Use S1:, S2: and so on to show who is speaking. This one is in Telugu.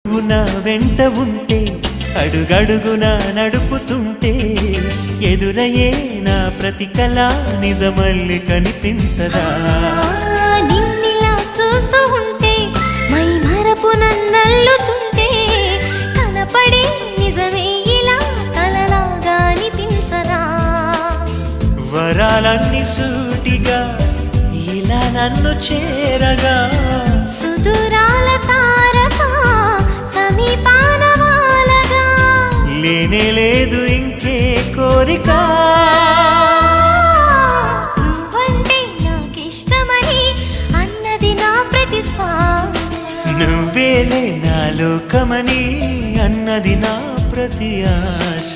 S1: నా వెంట ఉంటే అడుగడుగున నడుపుతుంటే ఎదురయ్యే నా ప్రతి కళ నిజమల్లి కనిపించదా
S2: నిన్నిలా చూస్తూ ఉంటే మై మరపు నన్నల్లుతుంటే కనపడే నిజమే ఇలా కలలాగా అనిపించదా
S1: వరాలన్నీ సూటిగా ఇలా నన్ను చేరగా
S2: సుదూరాల తారక సమీపాన వాలగా
S1: లేనే లేదు ఇంకే కోరిక
S2: నువ్వంటే నాకిష్టమని అన్నది నా ప్రతి శ్వాస
S1: నువ్వేలే నా లోకమని అన్నది నా ప్రతి ఆశ